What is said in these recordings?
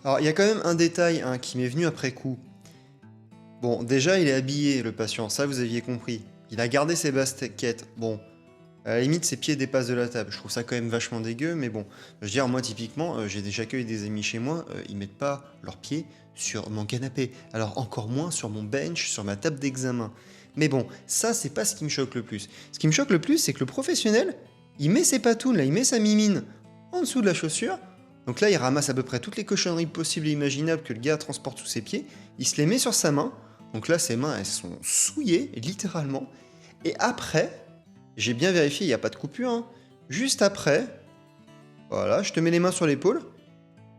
Alors, il y a quand même un détail hein, qui m'est venu après coup. Bon, déjà, il est habillé, le patient, ça vous aviez compris. Il a gardé ses baskets. Bon, à la limite, ses pieds dépassent de la table. Je trouve ça quand même vachement dégueu, mais bon. Je veux dire, moi, typiquement, j'accueille des amis chez moi, ils mettent pas leurs pieds sur mon canapé. Alors, encore moins sur mon bench, sur ma table d'examen. Mais bon, ça, c'est pas ce qui me choque le plus. Ce qui me choque le plus, c'est que le professionnel, il met ses patounes, là, il met sa mimine en dessous de la chaussure. Donc là, il ramasse à peu près toutes les cochonneries possibles et imaginables que le gars transporte sous ses pieds. Il se les met sur sa main. Donc là, ses mains, elles sont souillées, littéralement. Et après, j'ai bien vérifié, il n'y a pas de coupure. Hein. Juste après, voilà, je te mets les mains sur l'épaule.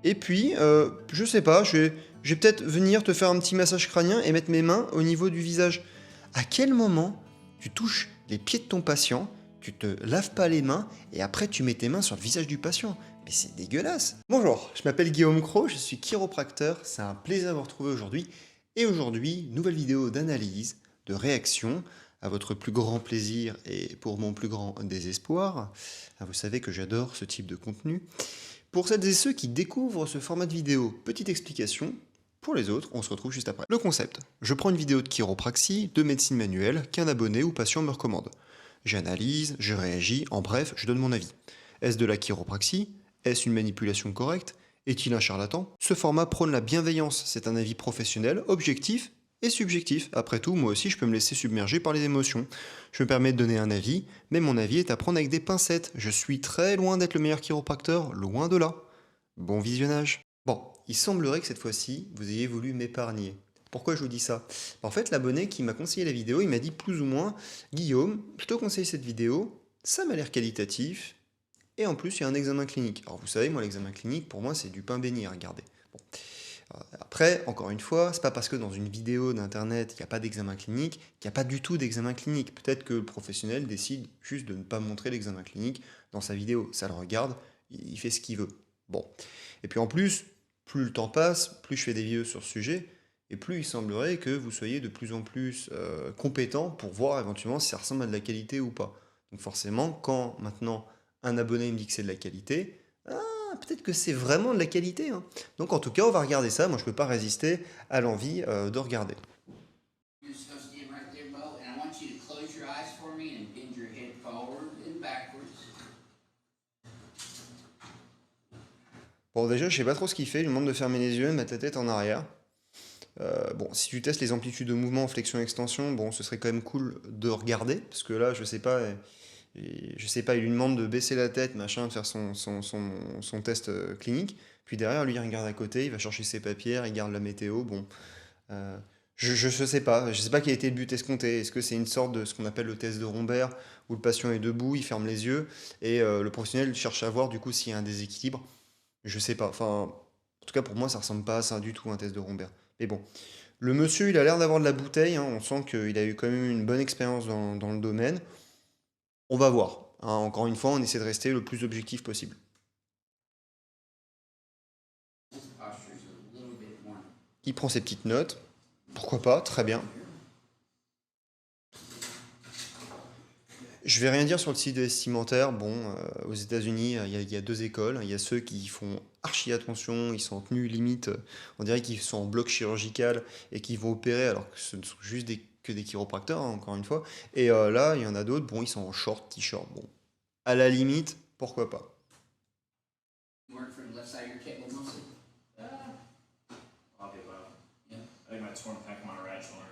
Et puis, je sais pas, je vais peut-être venir te faire un petit massage crânien et mettre mes mains au niveau du visage. À quel moment tu touches les pieds de ton patient, tu te laves pas les mains et après tu mets tes mains sur le visage du patient? Mais c'est dégueulasse. Bonjour, je m'appelle Guillaume Cros, je suis chiropracteur, c'est un plaisir de vous retrouver aujourd'hui. Et aujourd'hui, nouvelle vidéo d'analyse, de réaction, à votre plus grand plaisir et pour mon plus grand désespoir. Vous savez que j'adore ce type de contenu. Pour celles et ceux qui découvrent ce format de vidéo, petite explication. Pour les autres, on se retrouve juste après. Le concept. Je prends une vidéo de chiropraxie, de médecine manuelle, qu'un abonné ou patient me recommande. J'analyse, je réagis, en bref, je donne mon avis. Est-ce de la chiropraxie? Est-ce une manipulation correcte? Est-il un charlatan? Ce format prône la bienveillance, c'est un avis professionnel, objectif et subjectif. Après tout, moi aussi, je peux me laisser submerger par les émotions. Je me permets de donner un avis, mais mon avis est à prendre avec des pincettes. Je suis très loin d'être le meilleur chiropracteur, loin de là. Bon visionnage. Bon, il semblerait que cette fois-ci, vous ayez voulu m'épargner. Pourquoi je vous dis ça? En fait, l'abonné qui m'a conseillé la vidéo, il m'a dit plus ou moins, Guillaume, je te conseille cette vidéo, ça m'a l'air qualitatif, et en plus, il y a un examen clinique. Alors vous savez, moi, l'examen clinique, pour moi, c'est du pain béni à regarder. Bon. Après, encore une fois, c'est pas parce que dans une vidéo d'internet, il n'y a pas d'examen clinique, qu'il n'y a pas du tout d'examen clinique. Peut-être que le professionnel décide juste de ne pas montrer l'examen clinique dans sa vidéo. Ça le regarde, il fait ce qu'il veut. Bon. Et puis en plus, plus le temps passe, plus je fais des vidéos sur ce sujet, et plus il semblerait que vous soyez de plus en plus compétent pour voir éventuellement si ça ressemble à de la qualité ou pas. Donc forcément, quand maintenant un abonné me dit que c'est de la qualité, peut-être que c'est vraiment de la qualité. Hein. Donc en tout cas, on va regarder ça. Moi, je peux pas résister à l'envie de regarder. You're supposed to get right there, Bo, and I want you to close your eyes for me and bend your head forward and backwards. Bon, déjà, je sais pas trop ce qu'il fait. Il me demande de fermer les yeux, de mettre la tête en arrière. Bon, si tu testes les amplitudes de mouvement, flexion-extension, bon, ce serait quand même cool de regarder, parce que là, je sais pas, il lui demande de baisser la tête, machin, de faire son test clinique. Puis derrière, lui, il regarde à côté, il va chercher ses papiers, il regarde la météo. Bon, euh, je sais pas quel était le but escompté. Est-ce que c'est une sorte de ce qu'on appelle le test de Rombert, où le patient est debout, il ferme les yeux, et le professionnel cherche à voir du coup s'il y a un déséquilibre. Je sais pas. Enfin, en tout cas, pour moi, ça ressemble pas à ça du tout, un test de Rombert. Mais bon. Le monsieur, il a l'air d'avoir de la bouteille. Hein. On sent qu'il a eu quand même une bonne expérience dans le domaine. On va voir. Hein. Encore une fois, on essaie de rester le plus objectif possible. This posture's a little bit more. Il prend ses petites notes. Pourquoi pas, très bien. Je vais rien dire sur le site vestimentaire. Bon, aux États-Unis, il y a deux écoles. Il y a ceux qui font archi attention, ils sont en tenue limite, on dirait qu'ils sont en bloc chirurgical et qui vont opérer alors que ce ne sont juste que des chiropracteurs, hein, encore une fois. Et là, il y en a d'autres, bon, ils sont en short, t-shirt. Bon, à la limite, pourquoi pas. You work from the left side of your table mostly? I'll be low. Yeah. I think my torn pec on my right shoulder.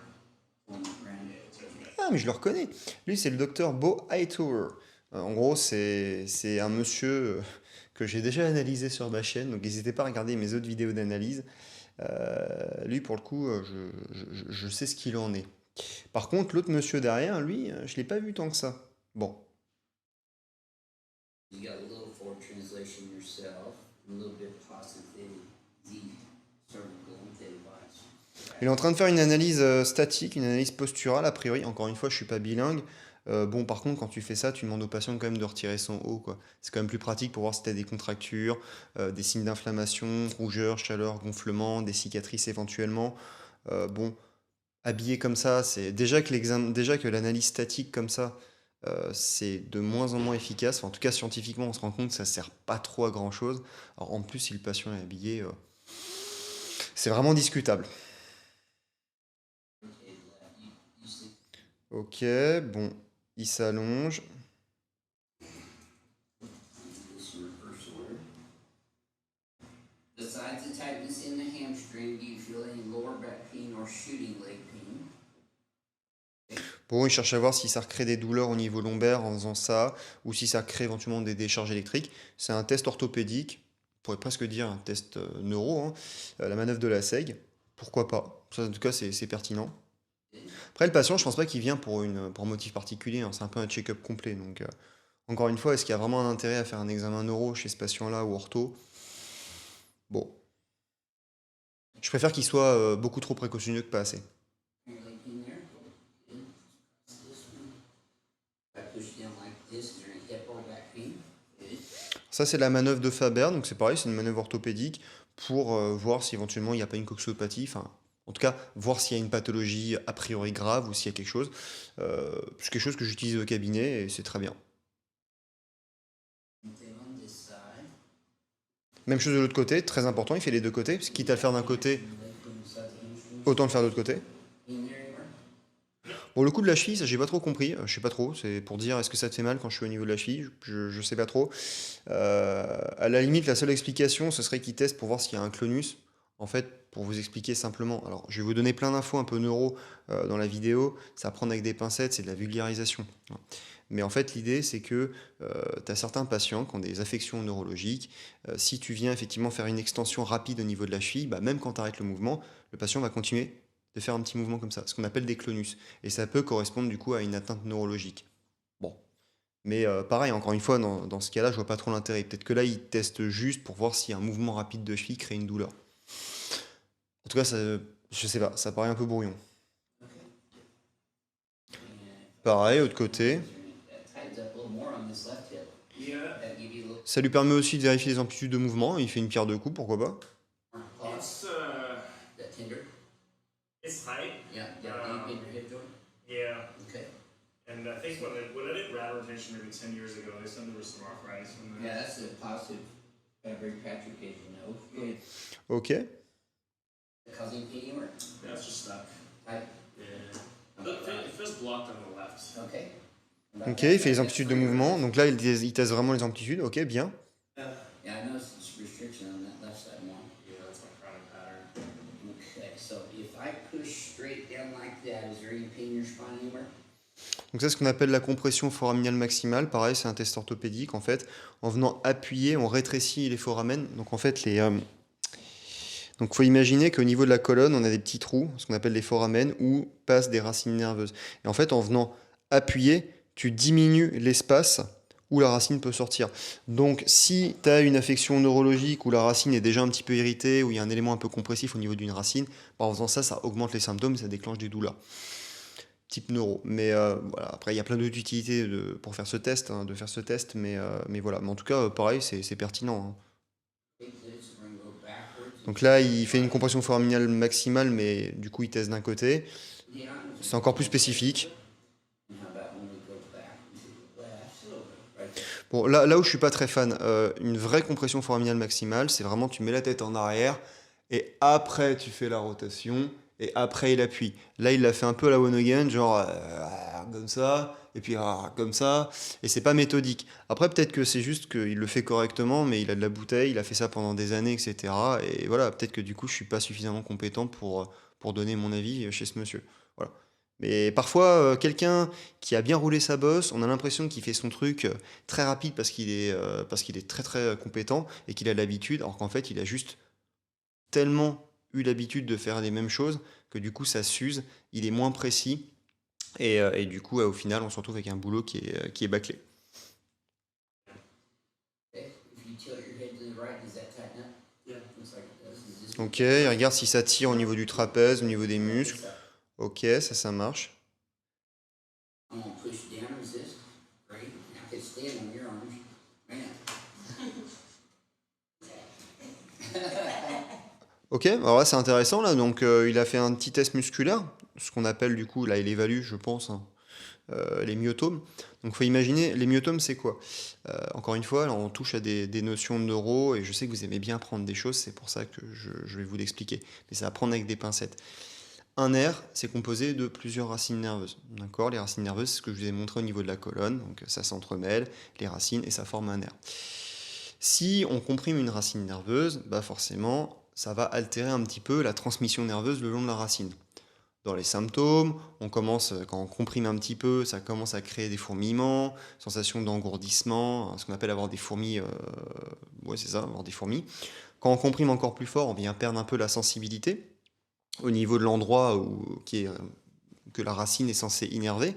Pulling it around. Yeah, it's okay. Ah, mais je le reconnais. Lui, c'est le docteur Bo Hightower. En gros, c'est un monsieur que j'ai déjà analysé sur ma chaîne, donc n'hésitez pas à regarder mes autres vidéos d'analyse. Lui, pour le coup, je sais ce qu'il en est. Par contre, l'autre monsieur derrière, lui, je l'ai pas vu tant que ça. Bon. You got a little forward translation yourself, a little bit positive, the cervical device. Il est en train de faire une analyse statique, une analyse posturale, a priori. Encore une fois, je suis pas bilingue. Bon, par contre, quand tu fais ça, tu demandes au patient quand même de retirer son haut, quoi. C'est quand même plus pratique pour voir si tu as des contractures, des signes d'inflammation, rougeur, chaleur, gonflement, des cicatrices éventuellement. Bon, habillé comme ça, c'est déjà que l'analyse statique comme ça, c'est de moins en moins efficace. Enfin, en tout cas, scientifiquement, on se rend compte que ça sert pas trop à grand chose. Alors, en plus, si le patient est habillé, C'est vraiment discutable. Okay, left. You see. Ok, bon, il s'allonge. This in reverse order. Besides the tightness in the hamstring, do you feel any lower back pain or shooting leg pain? Bon, il cherche à voir si ça recrée des douleurs au niveau lombaire en faisant ça, ou si ça crée éventuellement des décharges électriques. C'est un test orthopédique, on pourrait presque dire un test neuro, hein. La manœuvre de la SEG, pourquoi pas. Ça, en tout cas, c'est pertinent. Après, le patient, je pense pas qu'il vient pour un motif particulier, hein. C'est un peu un check-up complet. Donc, encore une fois, est-ce qu'il y a vraiment un intérêt à faire un examen neuro chez ce patient-là ou ortho? Bon, je préfère qu'il soit beaucoup trop précautionneux que pas assez. Your leg pain there? Good. This one. If I push down like this, is there any hip or back pain? Good. Ça, c'est la manœuvre de Faber, donc c'est pareil, c'est une manœuvre orthopédique pour voir si éventuellement il n'y a pas une coxopathie, enfin, en tout cas, voir s'il y a une pathologie a priori grave ou s'il y a quelque chose. C'est quelque chose que j'utilise au cabinet et c'est très bien. Same thing on this side. Même chose de l'autre côté, très important, il fait les deux côtés, parce que quitte à le faire d'un côté, Leg pain beside the hamstring. autant le faire de l'autre côté. Pain there anywhere? Bon, le coup de la cheville, ça j'ai pas trop compris, je sais pas trop, c'est pour dire est-ce que ça te fait mal quand je suis au niveau de la cheville, je sais pas trop. À la limite, la seule explication, ce serait qu'il teste pour voir s'il y a un clonus. En fait, pour vous expliquer simplement, alors je vais vous donner plein d'infos un peu neuro dans la vidéo, ça à prendre avec des pincettes, c'est de la vulgarisation. Mais en fait, l'idée, c'est que tu as certains patients qui ont des affections neurologiques. Si tu viens effectivement faire une extension rapide au niveau de la cheville, bah, même quand tu arrêtes le mouvement, le patient va continuer de faire un petit mouvement comme ça, ce qu'on appelle des clonus. Et ça peut correspondre du coup à une atteinte neurologique. Bon. Mais pareil, encore une fois, dans ce cas-là, je vois pas trop l'intérêt. Peut-être que là, il teste juste pour voir si un mouvement rapide de cheville crée une douleur. En tout cas, ça, je sais pas, ça paraît un peu brouillon. Okay. And Pareil, autre côté. that tightens up a little more on this left hip. Yeah, That give you a little Ça lui permet aussi de vérifier les amplitudes de mouvement. Il fait une pierre deux coups, pourquoi pas. more pause. That tender? it's tight. Yeah, deep in your hip joint. Yeah, Okay. and I think when I did rad rotation maybe 10 years ago, they said there was some arthritis in there. Yeah, that's a positive Fabry Patrick no. Good. Ok. Causing pain anywhere? Yeah, it's just stuck. Tight. Yeah. It feels blocked on the left. Okay. Ok, il fait les amplitudes de mouvement. Donc là, il teste vraiment les amplitudes. Ok, bien. Yeah, I noticed this restriction on that left side one. Yeah, that's my chronic pattern. Okay, so if I push straight down like that, is there any pain in your spine anywhere? Donc ça, c'est ce qu'on appelle la compression foraminale maximale. Pareil, c'est un test orthopédique. En fait, en venant appuyer, on rétrécit les foramen. Donc en fait, donc faut imaginer qu'au niveau de la colonne, on a des petits trous, ce qu'on appelle les foramen, où passent des racines nerveuses. Et en fait, en venant appuyer, tu diminues l'espace où la racine peut sortir. Donc si tu as une affection neurologique où la racine est déjà un petit peu irritée, où il y a un élément un peu compressif au niveau d'une racine, en faisant ça, ça augmente les symptômes et ça déclenche des douleurs. Type neuro. Mais voilà, après, il y a plein d'autres utilités pour faire ce test, hein, mais voilà. Mais en tout cas, pareil, c'est pertinent, hein. Big glutes, we're gonna go backwards. Donc là, il fait une compression foraminale maximale, mais du coup, il teste d'un côté. Yeah, C'est encore plus spécifique. And how about when we go back to the left? Right there. Bon, là où je suis pas très fan, une vraie compression foraminale maximale, c'est vraiment tu mets la tête en arrière et après tu fais la rotation et après il appuie. Là, il l'a fait un peu à la one again, genre comme ça et puis comme ça, et c'est pas méthodique. Après, peut-être que c'est juste qu'il le fait correctement, mais il a de la bouteille, il a fait ça pendant des années, etc. Et voilà, peut-être que du coup, je suis pas suffisamment compétent pour donner mon avis chez ce monsieur. Voilà. Mais parfois, quelqu'un qui a bien roulé sa bosse, on a l'impression qu'il fait son truc très rapide parce qu'il est très très compétent et qu'il a l'habitude, alors qu'en fait, il a juste tellement eu l'habitude de faire les mêmes choses que du coup, ça s'use, il est moins précis et du coup, au final, on se retrouve avec un boulot qui est bâclé. Okay, if you tilt your head to the right, does that tighten up? Yeah. Looks like it does. Is this Ok, il regarde si ça tire au niveau du trapèze, au niveau des muscles. This up. Ok, ça marche. I'm gonna push down, resist. Great. Now I can stand on your arms. Man. Ok, alors là c'est intéressant là, donc il a fait un petit test musculaire, ce qu'on appelle du coup, là il évalue je pense, hein, les myotomes. Donc il faut imaginer, les myotomes c'est quoi? Encore une fois, là, on touche à des notions de neuro, et je sais que vous aimez bien apprendre des choses, c'est pour ça que je vais vous l'expliquer. Mais c'est à prendre avec des pincettes. Un nerf, c'est composé de plusieurs racines nerveuses. D'accord? Les racines nerveuses, c'est ce que je vous ai montré au niveau de la colonne. Donc ça s'entremêle, les racines, et ça forme un nerf. Si on comprime une racine nerveuse, bah forcément, ça va altérer un petit peu la transmission nerveuse le long de la racine. Dans les symptômes, quand on comprime un petit peu, ça commence à créer des fourmillements, sensation d'engourdissement, ce qu'on appelle avoir des fourmis. Ouais, c'est ça, avoir des fourmis. Quand on comprime encore plus fort, on vient perdre un peu la sensibilité au niveau de l'endroit que la racine est censée innerver.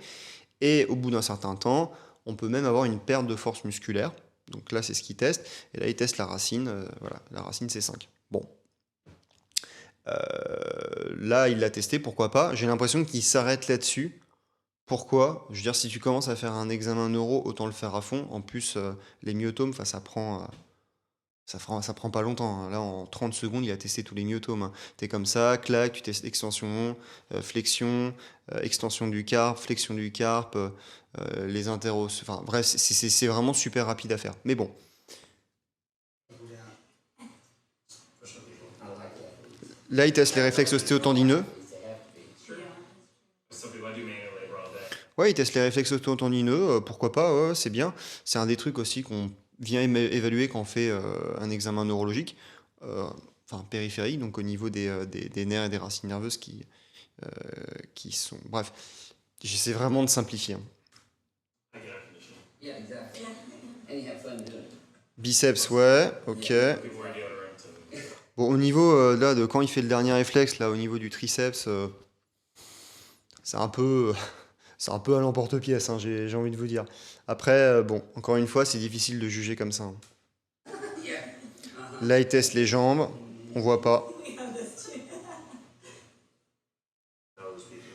Et au bout d'un certain temps, on peut même avoir une perte de force musculaire. Donc là, c'est ce qu'il teste. Et là, il teste la racine. Voilà, la racine, c'est 5. Bon. Là, il l'a testé, pourquoi pas. J'ai l'impression qu'il s'arrête là-dessus. Pourquoi? Je veux dire, si tu commences à faire un examen neuro, autant le faire à fond. En plus, les myotomes, ça prend pas longtemps, hein. Là, en 30 secondes, il a testé tous les myotomes, hein. T'es comme ça, clac, tu testes extension, flexion, extension du carpe, flexion du carpe, les interos. Enfin, bref, c'est vraiment super rapide à faire. Mais bon, là, il teste les réflexes ostéotendineux. Some people I do manual labor all day. Ouais, il teste les réflexes auto-tendineux, pourquoi pas, ouais, c'est bien. C'est un des trucs aussi qu'on vient évaluer quand on fait un examen neurologique, euh, enfin périphérique, donc au niveau des nerfs et des racines nerveuses euh, qui sont... Bref, j'essaie vraiment de simplifier, hein. I get air conditioning. Yeah, exactly. And you have fun doing it. Biceps, ouais, ok. People wear deodorant and Bon, au niveau là, de quand il fait le dernier réflexe, là, au niveau du triceps, c'est un peu... C'est un peu à l'emporte-pièce, hein, j'ai envie de vous dire. Après, bon, encore une fois, c'est difficile de juger comme ça, hein. Yeah. Là, il teste les jambes, on voit pas. those people.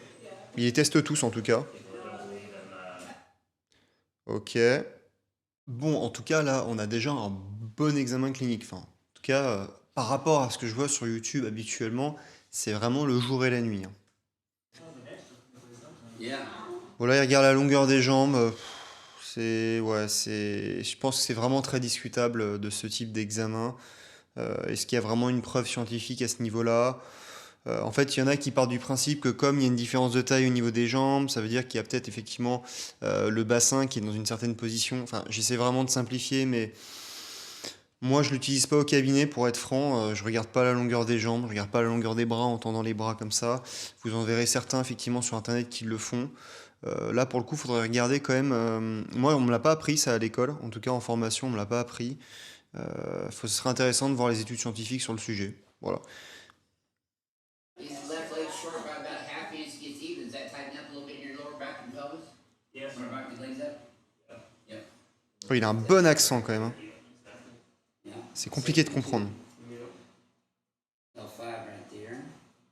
Il les teste tous en tout cas. People don't believe in Ok. Bon, en tout cas, là, on a déjà un bon examen clinique. Enfin, en tout cas, par rapport à ce que je vois sur YouTube habituellement, c'est vraiment le jour et la nuit, hein. Yeah. Bon, là, il regarde la longueur des jambes. Je pense que c'est vraiment très discutable de ce type d'examen. Est-ce qu'il y a vraiment une preuve scientifique à ce niveau-là? En fait, il y en a qui partent du principe que comme il y a une différence de taille au niveau des jambes, ça veut dire qu'il y a peut-être effectivement le bassin qui est dans une certaine position. Enfin, j'essaie vraiment de simplifier, mais moi, je l'utilise pas au cabinet pour être franc. Je regarde pas la longueur des jambes, je regarde pas la longueur des bras en tendant les bras comme ça. Vous en verrez certains effectivement sur internet qui le font. Là, pour le coup, il faudrait regarder quand même. Moi, on me l'a pas appris ça à l'école. En tout cas, en formation, on me l'a pas appris. Ce serait intéressant de voir les études scientifiques sur le sujet. Voilà. Is the left leg short by about a half inch gets even? Does that tighten up a little bit in your lower back and pelvis? Yes. Or back your legs up? Yep. Oh, il a un bon accent quand même, hein. Yeah. C'est compliqué de comprendre. L5 right there.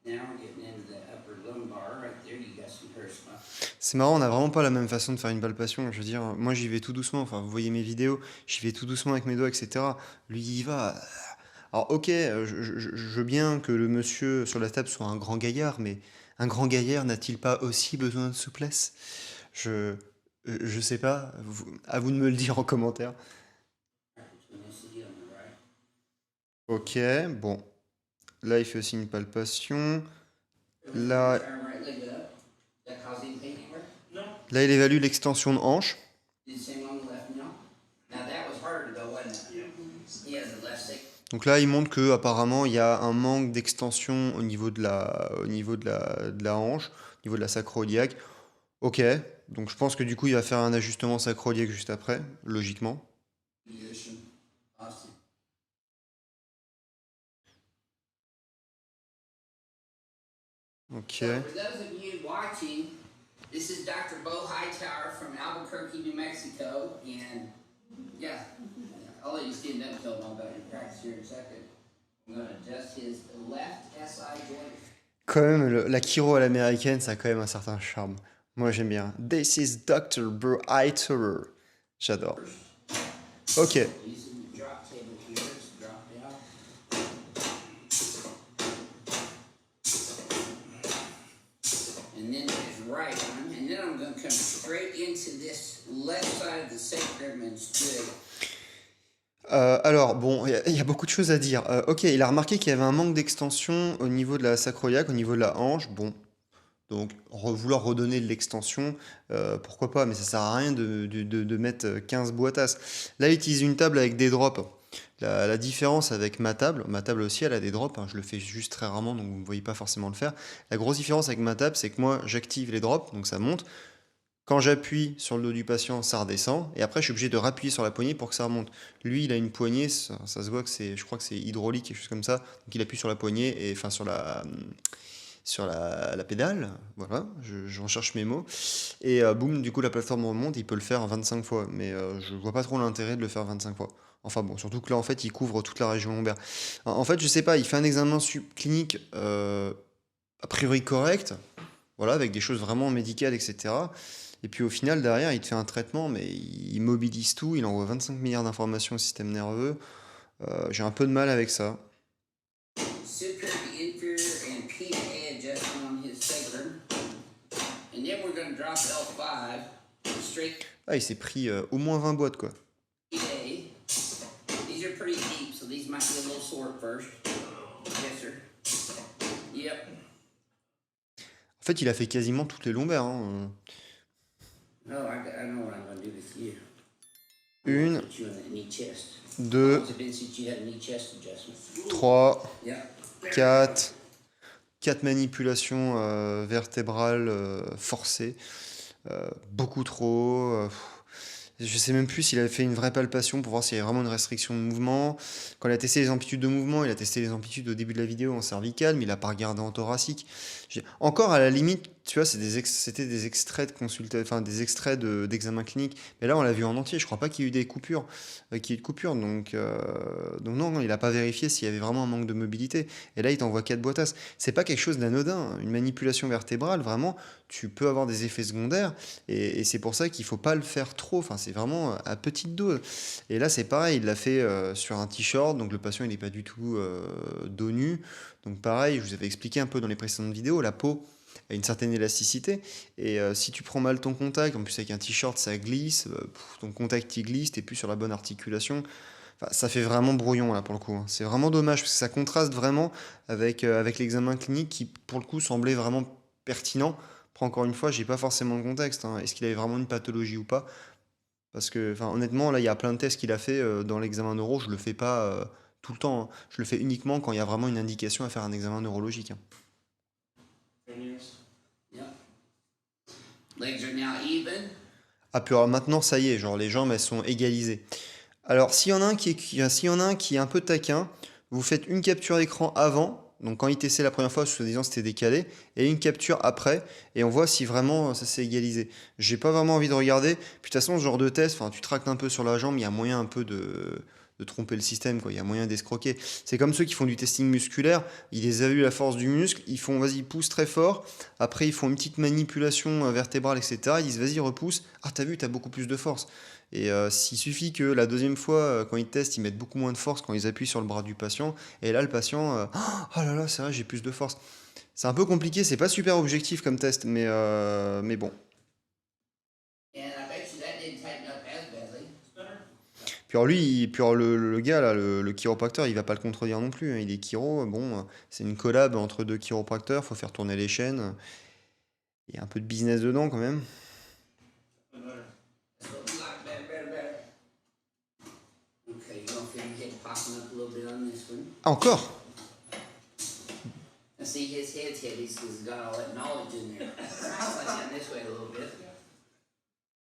Now we're getting into the upper lumbar. Right there, you got some HRSA. C'est marrant, on n'a vraiment pas la même façon de faire une palpation. Je veux dire, moi j'y vais tout doucement. Enfin, vous voyez mes vidéos, j'y vais tout doucement avec mes doigts, etc. Lui, il y va. Alors, ok, je veux bien que le monsieur sur la table soit un grand gaillard, mais un grand gaillard n'a-t-il pas aussi besoin de souplesse? Je sais pas. À vous de me le dire en commentaire. Between the CD on the right. Ok, bon. Là, il fait aussi une palpation. Là, Turn right leg up. That cause any pain anywhere? No. là, il évalue l'extension de hanche. Did the same on the left now? Now that was harder to go, wasn't it? Yeah, the left stick. Donc là, il montre que apparemment, il y a un manque d'extension au niveau de de la hanche, au niveau de la sacro-iliaque. Ok, donc je pense que du coup, il va faire un ajustement sacro-iliaque juste après, logiquement. Position. Austin. Ok. So for those of you watching, this is Dr. Bo Hightower from Albuquerque, New Mexico, and yeah, I'll let you stand up and tell them about your practice here in a second. I'm going to adjust his left SI joint. Quand même, la chiro à l'américaine, ça a quand même un certain charme. Moi, j'aime bien. This is Dr. Bo Hightower. J'adore. Ok. Using the drop table here to drop down. And then his right arm, and then I'm going to come straight into this left side of the sacrum and it's good. Alors, bon, il y a beaucoup de choses à dire. Ok, il a remarqué qu'il y avait un manque d'extension au niveau de la sacroiliaque, au niveau de la hanche. Bon, donc vouloir redonner de l'extension, pourquoi pas, mais ça sert à rien de mettre 15 boîtasses. Là, il utilise une table avec des drops. La différence avec ma table aussi, elle a des drops, hein, je le fais juste très rarement, donc vous ne me voyez pas forcément le faire. La grosse différence avec ma table, c'est que moi, j'active les drops, donc ça monte. Quand j'appuie sur le dos du patient, ça redescend, et après je suis obligé de rappuyer sur la poignée pour que ça remonte. Lui, il a une poignée, ça se voit que c'est, je crois que c'est hydraulique, quelque chose comme ça, donc il appuie sur la poignée, et enfin sur la pédale, voilà, j'en cherche mes mots, et boum, du coup la plateforme remonte, il peut le faire 25 fois, mais je vois pas trop l'intérêt de le faire 25 fois. Enfin bon, surtout que là en fait il couvre toute la région lombaire. En fait, je sais pas, il fait un examen clinique a priori correct, voilà, avec des choses vraiment médicales, etc. Et puis au final, derrière, il te fait un traitement, mais il mobilise tout, il envoie 25 milliards d'informations au système nerveux. J'ai un peu de mal avec ça. Superior, inferior, and PA adjustment on his sacrum. And then we're going to drop L5 straight Ah, il s'est pris au moins 20 boîtes, quoi. PA. These are pretty deep, so these might be a little sore at first. Yes, sir. Yep. En fait, il a fait quasiment toutes les lombaires, hein. Oh, I know what I'm going to do with you. Une, Put you in the knee chest. deux, It's been since you had a knee chest adjustment. 3, Yeah. 4. 4 manipulations vertébrales forcées. Beaucoup trop. Je sais même plus s'il avait fait une vraie palpation pour voir s'il y avait vraiment une restriction de mouvement. Quand il a testé les amplitudes de mouvement, il a testé les amplitudes au début de la vidéo en cervical, mais il n'a pas regardé en thoracique. Encore à la limite, tu vois, c'était des extraits de enfin des extraits d'examen clinique. Mais là, on l'a vu en entier. Je crois pas qu'il y ait eu des coupures, qu'il y ait eu de coupures. Donc non, il n'a pas vérifié s'il y avait vraiment un manque de mobilité. Et là, il t'envoie 4 boîtasses. C'est pas quelque chose d'anodin. Une manipulation vertébrale, vraiment, tu peux avoir des effets secondaires. Et c'est pour ça qu'il faut pas le faire trop. Enfin, c'est vraiment à petite dose. Et là, c'est pareil. Il l'a fait sur un t-shirt. Donc le patient, il n'est pas du tout dos nu. Donc pareil, je vous avais expliqué un peu dans les précédentes vidéos, la peau a une certaine élasticité. Et si tu prends mal ton contact, en plus avec un t-shirt, ça glisse. Ton contact, il glisse. T'es plus sur la bonne articulation. Enfin, ça fait vraiment brouillon là pour le coup, hein. C'est vraiment dommage parce que ça contraste vraiment avec l'examen clinique qui pour le coup semblait vraiment pertinent. Après, encore une fois, j'ai pas forcément le contexte, hein. Est-ce qu'il avait vraiment une pathologie ou pas? Parce que, enfin, honnêtement, là, il y a plein de tests qu'il a fait dans l'examen neuro. Je le fais pas tout le temps, hein. Je le fais uniquement quand il y a vraiment une indication à faire un examen neurologique, hein. Fingers. Yep. Legs are now even. Ah, puis alors, maintenant, ça y est, genre les jambes, elles sont égalisées. Alors, s'il y en a un qui est un peu taquin, vous faites une capture écran avant, donc quand il testait la première fois, soi-disant c'était décalé, et une capture après, et on voit si vraiment ça s'est égalisé. J'ai pas vraiment envie de regarder. Puis de toute façon, ce genre de test, enfin, tu tractes un peu sur la jambe, il y a moyen un peu de tromper le système, quoi. Il y a moyen d'escroquer. C'est comme ceux qui font du testing musculaire, ils les évaluent la force du muscle, ils font vas-y, pousse très fort, après ils font une petite manipulation vertébrale, etc. Ils disent vas-y, repousse, ah t'as vu, t'as beaucoup plus de force. Et s'il suffit que la deuxième fois, quand ils testent, ils mettent beaucoup moins de force quand ils appuient sur le bras du patient, et là le patient, oh là là, c'est vrai, j'ai plus de force. C'est un peu compliqué, c'est pas super objectif comme test, mais bon. And I bet you that didn't tighten up as badly. Puis alors lui, puis alors le gars là, le chiropracteur, il va pas le contredire non plus, hein. Il est chiro, bon, c'est une collab entre deux chiropracteurs, faut faire tourner les chaînes. Il y a un peu de business dedans quand même. That's what we like better. Okay, you're gonna feel your head popping up a little bit on this one. Ah, encore? Now see his head's heavy, so he's got all that knowledge in there. I'll slide down this way a little bit.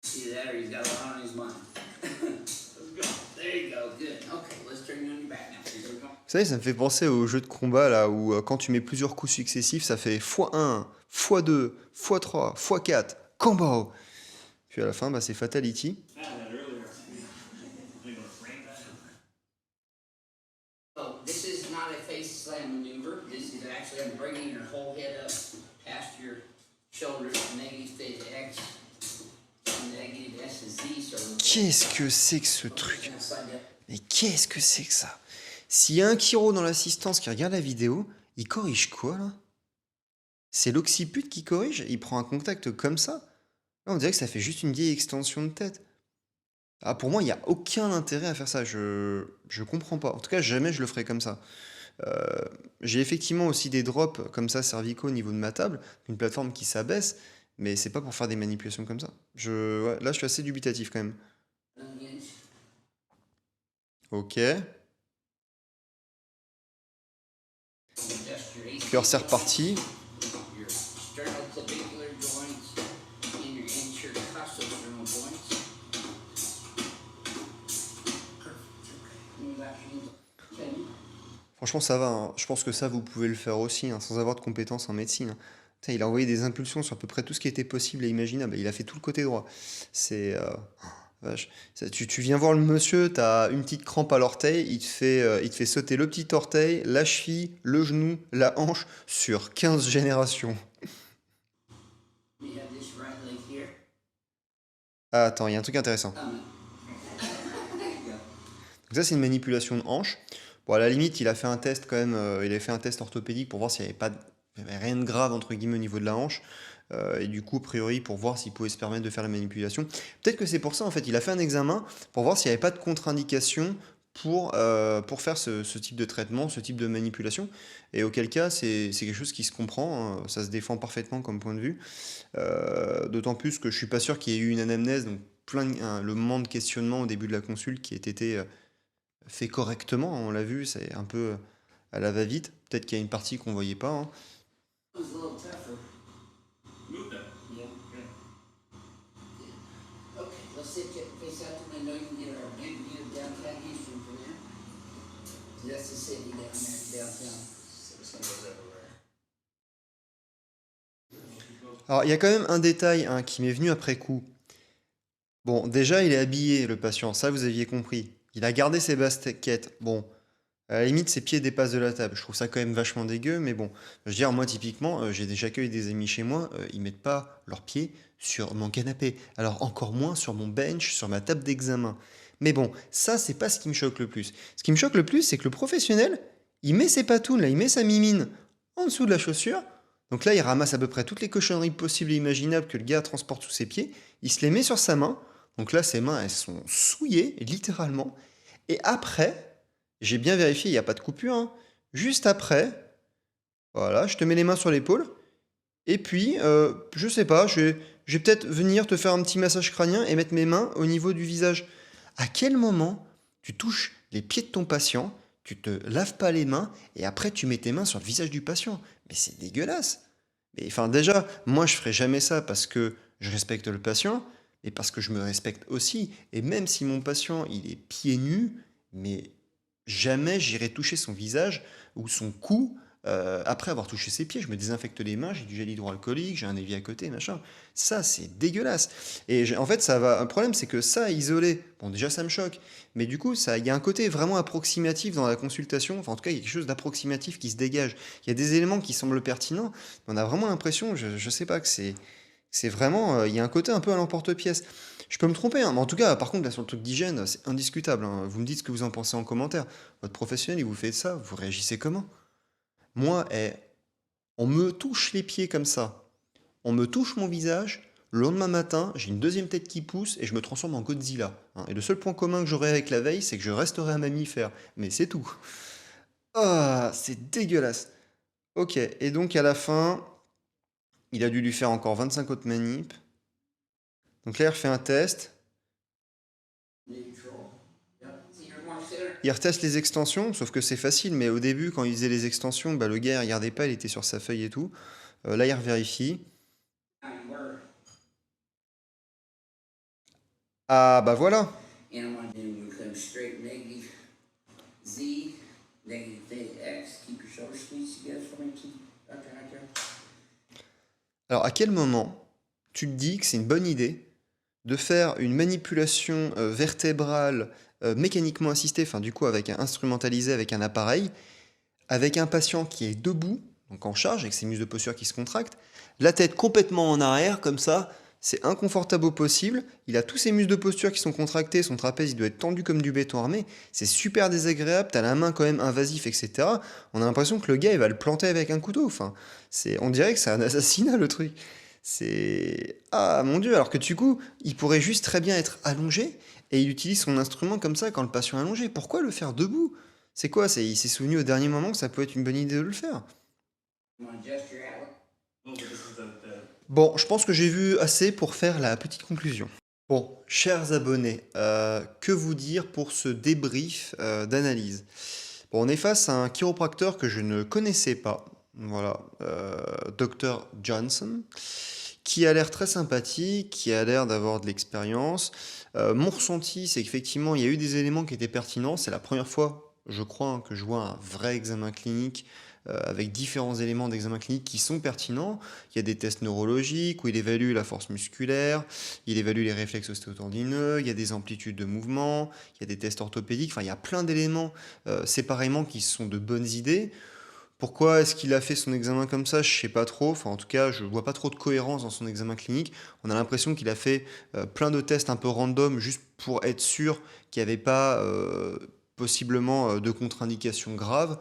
See that, or he's got a lot on his mind. Let's go. There you go, good. Okay, let's turn you on your back now. Here we go. Vous savez, ça me fait penser au jeu de combat là où quand tu mets plusieurs coups successifs, ça fait x1, x2, x3, x4, combo. Puis à la fin, bah, c'est fatality. I had that earlier. I'm gonna frame that. So this is not a face slam maneuver. This is actually I'm bringing your whole head up past your shoulders. Negative theta X, negative S and Z. So Qu'est-ce que c'est que ce truc? gonna slide down. Mais qu'est-ce que c'est que ça? S'il y a un chiro dans l'assistance qui regarde la vidéo, il corrige quoi là? C'est l'occiput qui corrige? Il prend un contact comme ça? On dirait que ça fait juste une vieille extension de tête. Ah, pour moi, il n'y a aucun intérêt à faire ça. Je comprends pas. En tout cas, jamais je le ferai comme ça. Euh, j'ai effectivement aussi des drops comme ça cervicaux au niveau de ma table, une plateforme qui s'abaisse, mais c'est pas pour faire des manipulations comme ça. Ouais, là, je suis assez dubitatif quand même. Unhinged. Ok. Adjust your AC Cœur, c'est joints, reparti. your sternoclavicular joints, and your anterior costosternal joints. Perfect. Okay. Move that hands. Okay. Franchement, ça va, hein. Je pense que ça, vous pouvez le faire aussi, hein, sans avoir de compétences en médecine, hein. Putain, il a envoyé des impulsions sur à peu près tout ce qui était possible et imaginable. Il a fait tout le côté droit. C'est. Vache. Tu viens voir le monsieur, t'as une petite crampe à l'orteil, il te fait sauter le petit orteil, la cheville, le genou, la hanche sur 15 générations. We have this right leg here. Ah, attends, il y a un truc intéressant. There you go. Donc ça, c'est une manipulation de hanche. Bon, à la limite, il a fait un test quand même, il avait fait un test orthopédique pour voir s'il n'y avait pas il y avait rien de grave, entre guillemets, au niveau de la hanche. Et du coup, a priori, pour voir s'il pouvait se permettre de faire la manipulation. Peut-être que c'est pour ça, en fait, il a fait un examen pour voir s'il n'y avait pas de contre-indication pour faire ce type de traitement, ce type de manipulation. Et auquel cas, c'est quelque chose qui se comprend, hein, ça se défend parfaitement comme point de vue. D'autant plus que je suis pas sûr qu'il y ait eu une anamnèse, donc le moment de questionnement au début de la consulte qui ait été fait correctement, on l'a vu, c'est un peu à la va-vite. Peut-être qu'il y a une partie qu'on voyait pas, hein. It was a little tougher. Move that. Yeah. Yeah. Okay, let's sit face out the window. You can get our big view of downtown Houston from there. So that's the city down there, downtown. Citizens everywhere. Alors, il y a quand même un détail, hein, qui m'est venu après coup. Bon, déjà, il est habillé, le patient, ça vous aviez compris. Il a gardé ses baskets. Bon, à la limite, ses pieds dépassent de la table. Je trouve ça quand même vachement dégueu, mais bon. Je veux dire, moi, typiquement, j'accueille des amis chez moi, ils mettent pas leurs pieds sur mon canapé. Alors, encore moins sur mon bench, sur ma table d'examen. Mais bon, ça, c'est pas ce qui me choque le plus. Ce qui me choque le plus, c'est que le professionnel, il met ses patounes, là, il met sa mimine en dessous de la chaussure. Donc là, il ramasse à peu près toutes les cochonneries possibles et imaginables que le gars transporte sous ses pieds. Il se les met sur sa main. Donc là, ses mains, elles sont souillées, littéralement. Et après, j'ai bien vérifié, il n'y a pas de coupure, hein. Juste après, voilà, je te mets les mains sur l'épaule. Et puis, je sais pas, je vais peut-être venir te faire un petit massage crânien et mettre mes mains au niveau du visage. À quel moment tu touches les pieds de ton patient, tu te laves pas les mains et après tu mets tes mains sur le visage du patient? Mais c'est dégueulasse. Mais enfin, déjà, moi je ferai jamais ça parce que je respecte le patient et parce que je me respecte aussi. Et même si mon patient il est pieds nus, mais jamais j'irai toucher son visage ou son cou après avoir touché ses pieds. Je me désinfecte les mains, j'ai du gel hydroalcoolique, j'ai un évier à côté, machin. Ça, c'est dégueulasse. Et en fait, ça va. Un problème, c'est que ça, isolé, bon, déjà, ça me choque. Mais du coup, il y a un côté vraiment approximatif dans la consultation. Enfin, en tout cas, il y a quelque chose d'approximatif qui se dégage. Il y a des éléments qui semblent pertinents. Mais on a vraiment l'impression, je sais pas, que c'est vraiment. Il y a un côté un peu à l'emporte-pièce. Je peux me tromper, hein, mais en tout cas, par contre, là, sur le truc d'hygiène, c'est indiscutable, hein. Vous me dites ce que vous en pensez en commentaire. Votre professionnel, il vous fait ça, vous réagissez comment? Moi, on me touche les pieds comme ça. On me touche mon visage. Le lendemain matin, j'ai une deuxième tête qui pousse et je me transforme en Godzilla, hein. Et le seul point commun que j'aurai avec la veille, c'est que je resterai un mammifère. Mais c'est tout. Ah, c'est dégueulasse. Ok, et donc à la fin, il a dû lui faire encore 25 autres manips. Donc là, il refait un test. Neutral. Yep. So you're more center. Il reteste les extensions, sauf que c'est facile, mais au début, quand il faisait les extensions, bah, le gars, il regardait pas, il était sur sa feuille et tout. Là, il revérifie. How you were. Ah, bah voilà. And I'm going to do include straight negative Z, negative theta X. Keep your shoulders squeezed together for me, too. Dr. Hightower. Alors, à quel moment tu te dis que c'est une bonne idée de faire une manipulation vertébrale mécaniquement assistée, enfin du coup instrumentalisée avec un appareil, avec un patient qui est debout, donc en charge, avec ses muscles de posture qui se contractent, la tête complètement en arrière, comme ça, c'est inconfortable au possible, il a tous ses muscles de posture qui sont contractés, son trapèze il doit être tendu comme du béton armé, c'est super désagréable, t'as la main quand même invasif, etc. On a l'impression que le gars il va le planter avec un couteau, enfin, on dirait que c'est un assassinat le truc. C'est... Ah mon Dieu, alors que du coup, il pourrait juste très bien être allongé et il utilise son instrument comme ça quand le patient est allongé. Pourquoi le faire debout? C'est quoi? Il s'est souvenu au dernier moment que ça peut être une bonne idée de le faire. You want to adjust your atlas? Oh, but this is the Bon, je pense que j'ai vu assez pour faire la petite conclusion. Bon, chers abonnés, que vous dire pour ce débrief d'analyse? Bon, on est face à un chiropracteur que je ne connaissais pas, voilà, Dr Johnson, qui a l'air très sympathique, qui a l'air d'avoir de l'expérience. Mon ressenti, c'est qu'effectivement, il y a eu des éléments qui étaient pertinents. C'est la première fois, je crois, hein, que je vois un vrai examen clinique avec différents éléments d'examen clinique qui sont pertinents. Il y a des tests neurologiques où il évalue la force musculaire, il évalue les réflexes ostéotendineux, il y a des amplitudes de mouvement, il y a des tests orthopédiques, enfin il y a plein d'éléments séparément qui sont de bonnes idées. Pourquoi est-ce qu'il a fait son examen comme ça? Je sais pas trop. Enfin, en tout cas, je vois pas trop de cohérence dans son examen clinique. On a l'impression qu'il a fait plein de tests un peu random juste pour être sûr qu'il n'y avait pas possiblement de contre-indications graves.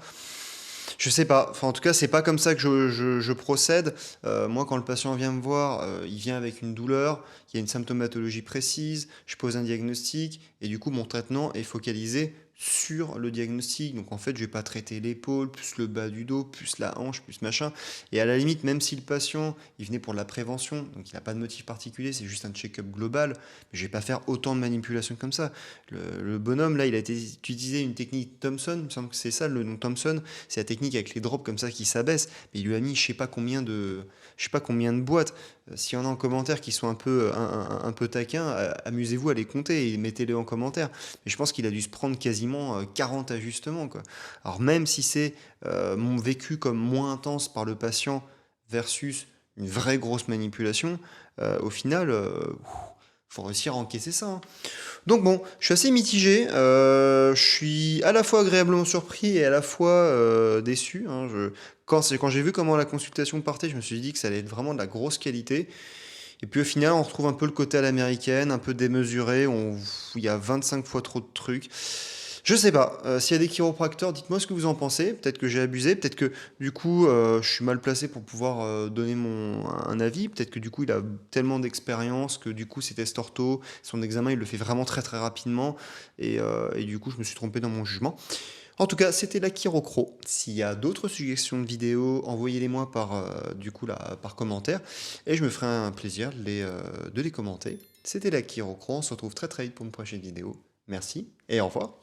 Je sais pas. Enfin, en tout cas, c'est pas comme ça que je procède. Moi, quand le patient vient me voir, il vient avec une douleur, il y a une symptomatologie précise, je pose un diagnostic, et du coup, mon traitement est focalisé sur le diagnostic. Donc, en fait, je vais pas traiter l'épaule, plus le bas du dos, plus la hanche, plus machin. Et à la limite, même si le patient, il venait pour de la prévention, donc il n'a pas de motif particulier, c'est juste un check-up global, mais je vais pas faire autant de manipulations comme ça. Le bonhomme, là, il a été utilisé une technique Thompson, il me semble que c'est ça le nom Thompson, c'est la technique avec les drops comme ça qui s'abaissent, mais il lui a mis je sais pas combien de boîtes. S'il y en a en commentaire qui sont un peu taquins, amusez-vous à les compter et mettez-les en commentaire. Mais je pense qu'il a dû se prendre quasiment 40 ajustements, quoi. Alors même si c'est mon vécu comme moins intense par le patient versus une vraie grosse manipulation, au final, faut réussir à encaisser ça, hein. Donc bon, je suis assez mitigé. Je suis à la fois agréablement surpris et à la fois déçu, hein. Quand j'ai vu comment la consultation partait, je me suis dit que ça allait être vraiment de la grosse qualité. Et puis au final, on retrouve un peu le côté à l'américaine, un peu démesuré. Il y a 25 fois trop de trucs. Je sais pas. S'il y a des chiropracteurs, dites-moi ce que vous en pensez. Peut-être que j'ai abusé. Peut-être que du coup, je suis mal placé pour pouvoir donner un avis. Peut-être que du coup, il a tellement d'expérience que du coup, ses tests ortho, son examen, il le fait vraiment très très rapidement. Et du coup, je me suis trompé dans mon jugement. En tout cas, c'était la Chirocro. S'il y a d'autres suggestions de vidéos, envoyez-les-moi du coup là, par commentaire. Et je me ferai un plaisir de les commenter. C'était la Chirocro. On se retrouve très très vite pour une prochaine vidéo. Merci et au revoir.